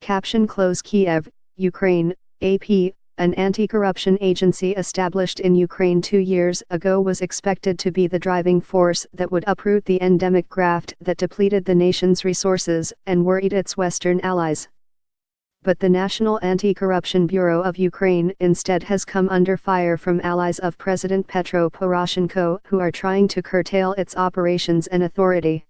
Caption close Kiev, Ukraine, AP. An anti-corruption agency established in Ukraine 2 years ago was expected to be the driving force that would uproot the endemic graft that depleted the nation's resources and worried its Western allies. But the National Anti-Corruption Bureau of Ukraine instead has come under fire from allies of President Petro Poroshenko who are trying to curtail its operations and authority.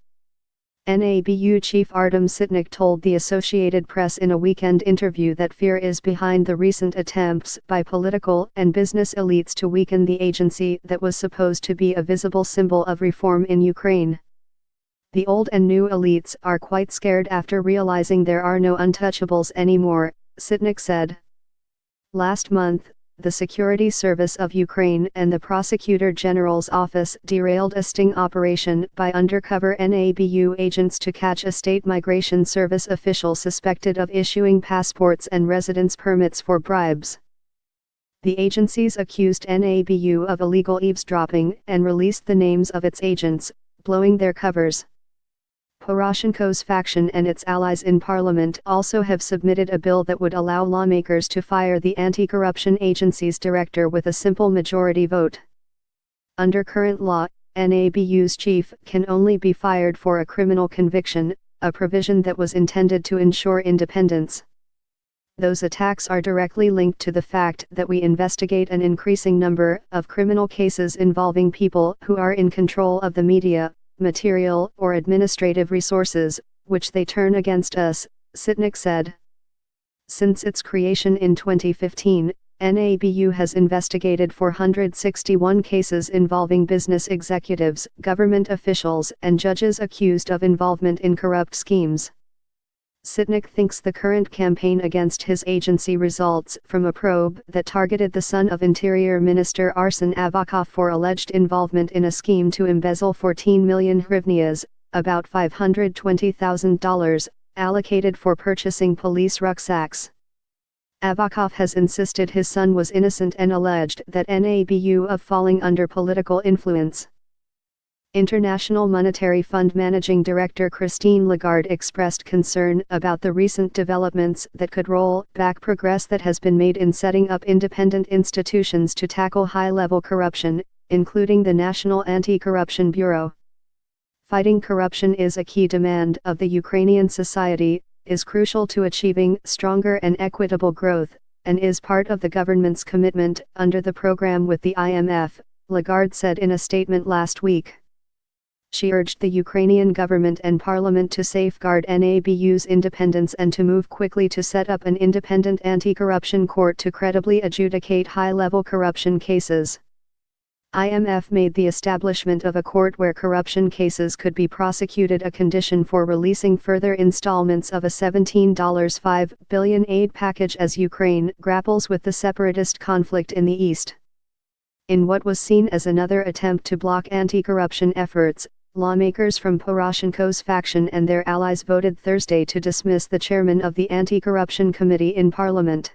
NABU chief Artem Sitnik told the Associated Press in a weekend interview that fear is behind the recent attempts by political and business elites to weaken the agency that was supposed to be a visible symbol of reform in Ukraine. The old and new elites are quite scared after realizing there are no untouchables anymore, Sitnik said. Last month, the Security Service of Ukraine and the Prosecutor General's office derailed a sting operation by undercover NABU agents to catch a state migration service official suspected of issuing passports and residence permits for bribes. The agencies accused NABU of illegal eavesdropping and released the names of its agents, blowing their covers. Poroshenko's faction and its allies in parliament also have submitted a bill that would allow lawmakers to fire the anti-corruption agency's director with a simple majority vote. Under current law, NABU's chief can only be fired for a criminal conviction, a provision that was intended to ensure independence. Those attacks are directly linked to the fact that we investigate an increasing number of criminal cases involving people who are in control of the media, material or administrative resources, which they turn against us, Sitnik said. Since its creation in 2015, NABU has investigated 461 cases involving business executives, government officials and judges accused of involvement in corrupt schemes. Sitnik thinks the current campaign against his agency results from a probe that targeted the son of Interior Minister Arsen Avakov for alleged involvement in a scheme to embezzle 14 million hryvnias, about $520,000, allocated for purchasing police rucksacks. Avakov has insisted his son was innocent and alleged that NABU of falling under political influence. International Monetary Fund Managing Director Christine Lagarde expressed concern about the recent developments that could roll back progress that has been made in setting up independent institutions to tackle high-level corruption, including the National Anti-Corruption Bureau. Fighting corruption is a key demand of the Ukrainian society, is crucial to achieving stronger and equitable growth, and is part of the government's commitment under the program with the IMF, Lagarde said in a statement last week. She urged the Ukrainian government and parliament to safeguard NABU's independence and to move quickly to set up an independent anti-corruption court to credibly adjudicate high-level corruption cases. IMF made the establishment of a court where corruption cases could be prosecuted a condition for releasing further installments of a $17.5 billion aid package as Ukraine grapples with the separatist conflict in the east. In what was seen as another attempt to block anti-corruption efforts, lawmakers from Poroshenko's faction and their allies voted Thursday to dismiss the chairman of the Anti-Corruption Committee in parliament.